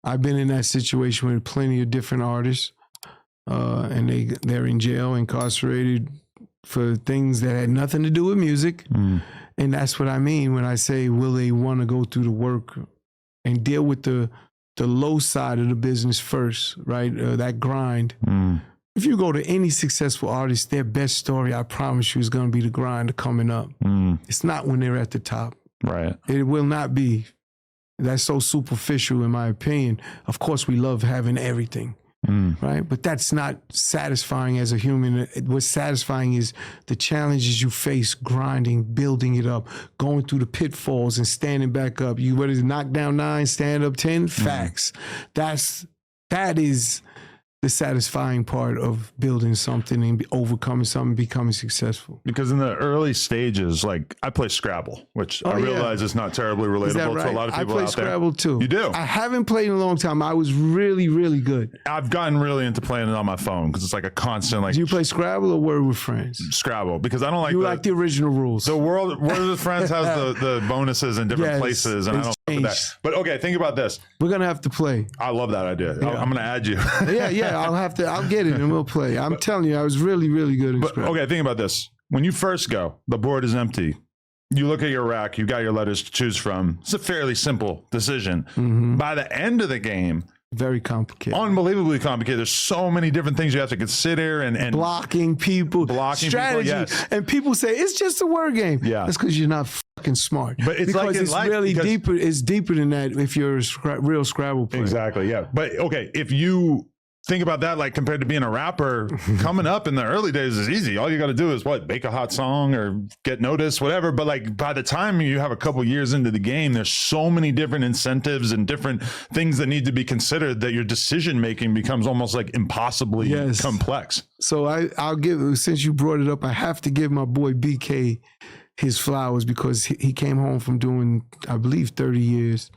I've been in that situation with plenty of different artists, and they're in jail, incarcerated for things that had nothing to do with music. And that's what I mean when I say, will they want to go through the work and deal with the low side of the business first, right? That grind. If you go to any successful artist, their best story, I promise you, is going to be the grind coming up. It's not when they're at the top. Right. It will not be. That's so superficial, in my opinion. Of course, we love having everything, right? But that's not satisfying as a human. What's satisfying is the challenges you face, grinding, building it up, going through the pitfalls and standing back up. You what is it, knock down 9, stand up 10? Facts. That is the satisfying part of building something and overcoming something, becoming successful. Because in the early stages, like I play Scrabble, which I realize is not terribly relatable to a lot of people out there. I play Scrabble too. You do? I haven't played in a long time. I was really, really good. I've gotten really into playing it on my phone because it's like a constant like. Do you play Scrabble or Word with Friends? Scrabble, because I don't like. You like the original rules. The Word with Friends has the bonuses in different places, and I don't like that. But okay, think about this. We're gonna have to play. I love that idea. Yeah. I'm gonna add you. yeah. I'll get it and we'll play. I'm telling you, I was really, really good in Scrabble. Okay, think about this. When you first go, the board is empty. You look at your rack, you got your letters to choose from. It's a fairly simple decision. By the end of the game, very complicated. Unbelievably complicated. There's so many different things you have to consider and blocking people, strategy. People, yes. And people say it's just a word game. Yeah. That's because you're not fucking smart. But it's because like it's really deeper. It's deeper than that if you're a real Scrabble player. Exactly. Yeah. But okay, if you think about that, like compared to being a rapper, coming up in the early days is easy. All you got to do is make a hot song or get noticed, whatever. But like by the time you have a couple years into the game, there's so many different incentives and different things that need to be considered that your decision making becomes almost like impossibly complex. So I'll give, since you brought it up, I have to give my boy BK his flowers because he came home from doing, I believe, 30 years.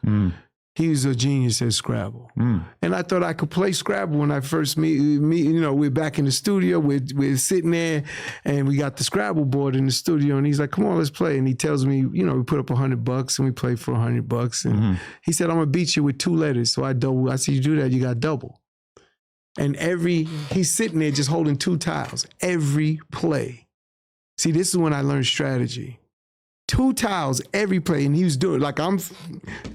He was a genius at Scrabble. And I thought I could play Scrabble when I first meet, you know, we're back in the studio, we're sitting there and we got the Scrabble board in the studio and he's like, come on, let's play. And he tells me, you know, we put up $100 and we play for $100. And he said, I'm gonna beat you with 2 letters. So I double, I said, you do that, you got double. And he's sitting there just holding 2 tiles, every play. See, this is when I learned strategy. 2 tiles every play, and he was doing like I'm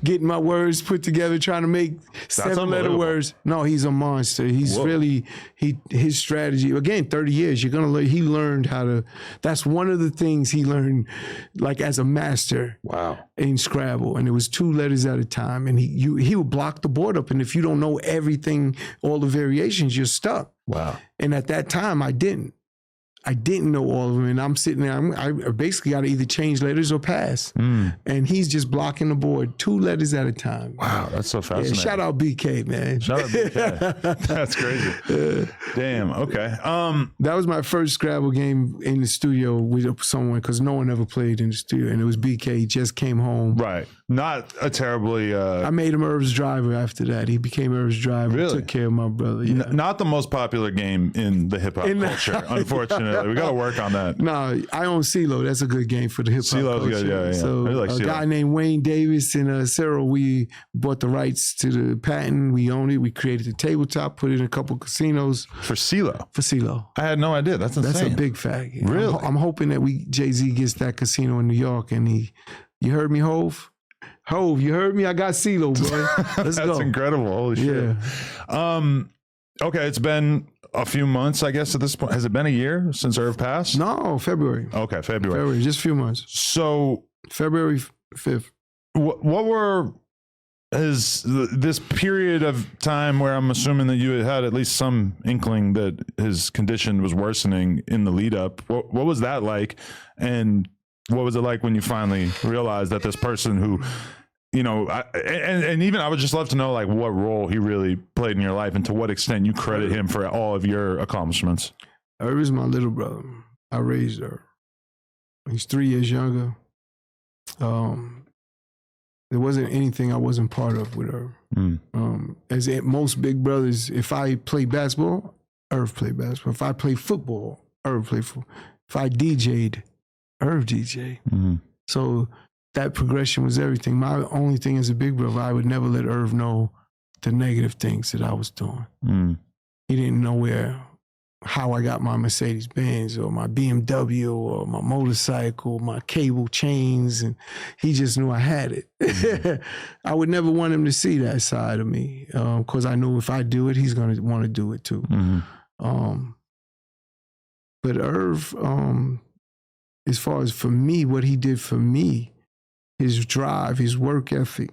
getting my words put together, trying to make 7-letter words. No, he's a monster. He's really his strategy. Again, 30 years. You're gonna learn. He learned how to. That's one of the things he learned, like as a master. Wow. In Scrabble, and it was 2 letters at a time, and he would block the board up, and if you don't know everything, all the variations, you're stuck. Wow. And at that time, I didn't know all of them, and I'm sitting there. I basically got to either change letters or pass. And he's just blocking the board 2 letters at a time. Wow, that's so fascinating. Yeah, shout out BK, man. Shout out BK. That's crazy. Damn. Okay. That was my first Scrabble game in the studio with someone because no one ever played in the studio, and it was BK. He just came home. Right. Not a terribly. I made him Irv's driver after that. He became Irv's driver. Really? Took care of my brother. Yeah. Not the most popular game in the hip hop culture, unfortunately. We got to work on that. No, I own CeeLo. That's a good game for the hip hop culture. Good, yeah. So I really like a guy named Wayne Davis and Cyril, we bought the rights to the patent. We own it. We created the tabletop, put it in a couple casinos. For CeeLo? For CeeLo. I had no idea. That's insane. That's a big fact. Really? I'm hoping that Jay-Z gets that casino in New York and you heard me, Hove? Hove, you heard me? I got CeeLo, boy. Let's go. That's incredible. Holy shit. Okay, it's been a few months, I guess, at this point. Has it been a year since Irv passed? No, February. Okay, February. Just a few months. So February 5th. What were this period of time where I'm assuming that you had at least some inkling that his condition was worsening in the lead up? What was that like? And what was it like when you finally realized that this person who, you know, and even I would just love to know like what role he really played in your life and to what extent you credit him for all of your accomplishments. Irv is my little brother. I raised her. He's 3 years younger. There wasn't anything I wasn't part of with Irv. As most big brothers, if I play basketball, Irv played basketball. If I play football, Irv played football. If I DJ'd, Irv DJ. So that progression was everything. My only thing as a big brother, I would never let Irv know the negative things that I was doing. He didn't know how I got my Mercedes Benz or my BMW or my motorcycle, my cable chains, and he just knew I had it. I would never want him to see that side of me, because I knew if I do it, he's gonna want to do it too. But Irv, as far as for me, what he did for me, his drive, his work ethic,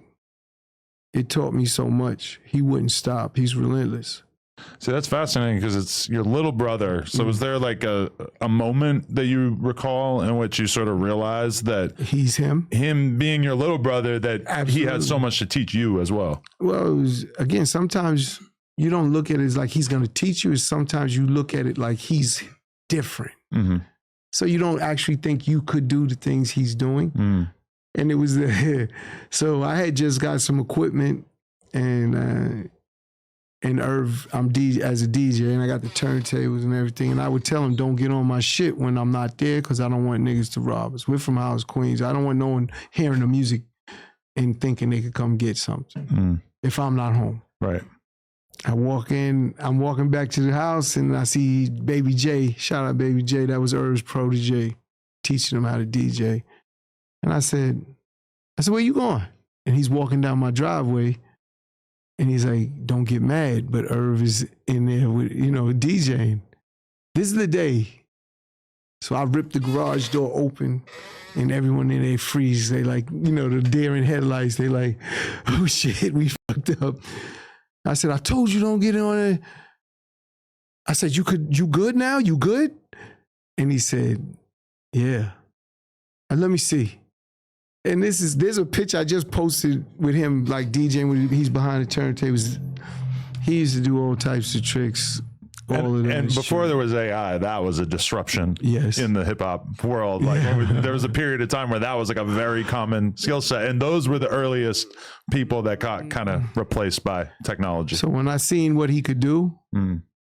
it taught me so much. He wouldn't stop. He's relentless. See, that's fascinating because it's your little brother. So was there like a moment that you recall in which you sort of realized that he's him being your little brother, that Absolutely. He had so much to teach you as well? Well, it was, again, sometimes you don't look at it as like he's going to teach you. Sometimes you look at it like he's different. So you don't actually think you could do the things he's doing. And it was so I had just got some equipment, and Irv, I'm as a DJ, and I got the turntables and everything, and I would tell him, don't get on my shit when I'm not there, because I don't want niggas to rob us. We're from House, Queens. I don't want no one hearing the music and thinking they could come get something if I'm not home. Right. I'm walking back to the house, and I see Baby J. Shout out Baby J. That was Irv's protege, teaching him how to DJ. And I said, where you going? And he's walking down my driveway, and he's like, don't get mad, but Irv is in there with, DJing. This is the day. So I ripped the garage door open, and everyone in there freeze. They like, the deer in headlights. They like, oh shit, we fucked up. I said, I told you don't get on it. I said, you good now? You good? And he said, yeah. And let me see. And there's a picture I just posted with him, like DJing, he's behind the turntables. He used to do all types of tricks. And before there was AI, that was a disruption in the hip hop world. Like there was a period of time where that was like a very common skill set. And those were the earliest people that got kind of replaced by technology. So when I seen what he could do,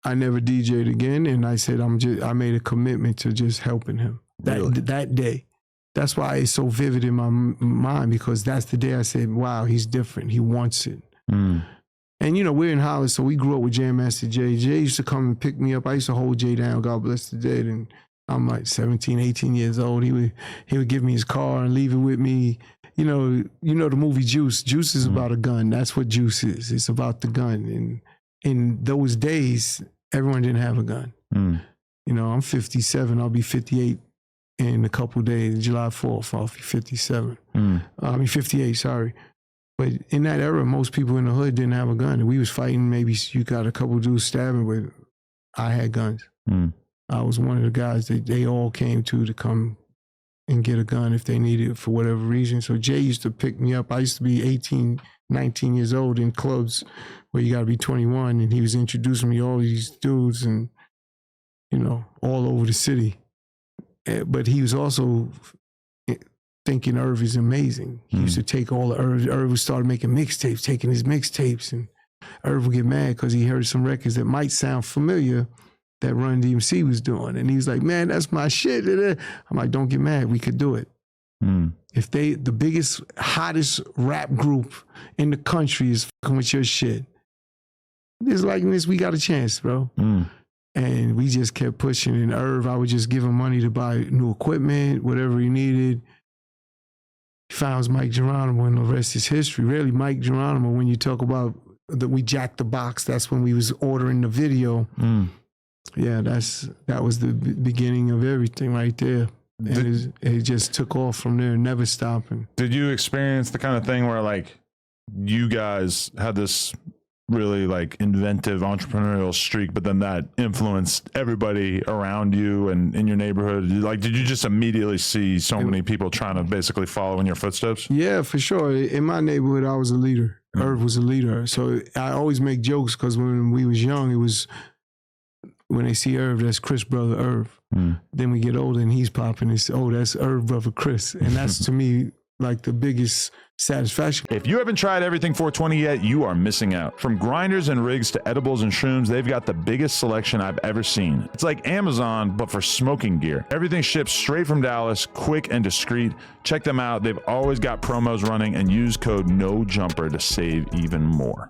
I never DJ'd again. And I said, I made a commitment to just helping him that day. That's why it's so vivid in my mind, because that's the day I said, wow, he's different. He wants it. And, we're in Hollis, so we grew up with Jam Master Jay. Jay used to come and pick me up. I used to hold Jay down, God bless the dead. And I'm like 17, 18 years old. He would give me his car and leave it with me. You know the movie Juice. Juice is about a gun. That's what Juice is. It's about the gun. And in those days, everyone didn't have a gun. I'm 57. I'll be 58 in a couple of days. July 4th, I'll be 57. 58, sorry. But in that era, most people in the hood didn't have a gun. And we was fighting, maybe you got a couple of dudes stabbing, but I had guns. I was one of the guys that they all came to come and get a gun if they needed it for whatever reason. So Jay used to pick me up. I used to be 18, 19 years old in clubs where you got to be 21. And he was introducing me to all these dudes and, all over the city. But he was also thinking Irv is amazing. He used to take all the Irv would start making mixtapes, taking his mixtapes, and Irv would get mad because he heard some records that might sound familiar that Run DMC was doing. And he was like, man, that's my shit. I'm like, don't get mad, we could do it. If the biggest, hottest rap group in the country is fucking with your shit, this like this, we got a chance, bro. And we just kept pushing. And Irv, I would just give him money to buy new equipment, whatever he needed. He found Mike Geronimo, and the rest is history. Really, Mike Geronimo, when you talk about that we jacked the box, that's when we was ordering the video. Yeah, that was the beginning of everything right there. And it just took off from there, never stopping. Did you experience the kind of thing where like you guys had this really like inventive entrepreneurial streak, but then that influenced everybody around you and in your neighborhood? Like, did you just immediately see so many people trying to basically follow in your footsteps? Yeah, for sure. In my neighborhood, I was a leader. Irv was a leader. So I always make jokes because when we was young, it was when they see Irv, that's Chris brother Irv. Then we get older and he's popping. It's, that's Irv brother Chris. And that's to me like the biggest satisfaction. If you haven't tried Everything 420 yet, you are missing out. From grinders and rigs to edibles and shrooms, they've got the biggest selection I've ever seen. It's like Amazon, but for smoking gear. Everything ships straight from Dallas, quick and discreet. Check them out. They've always got promos running, and use code NOJUMPER to save even more.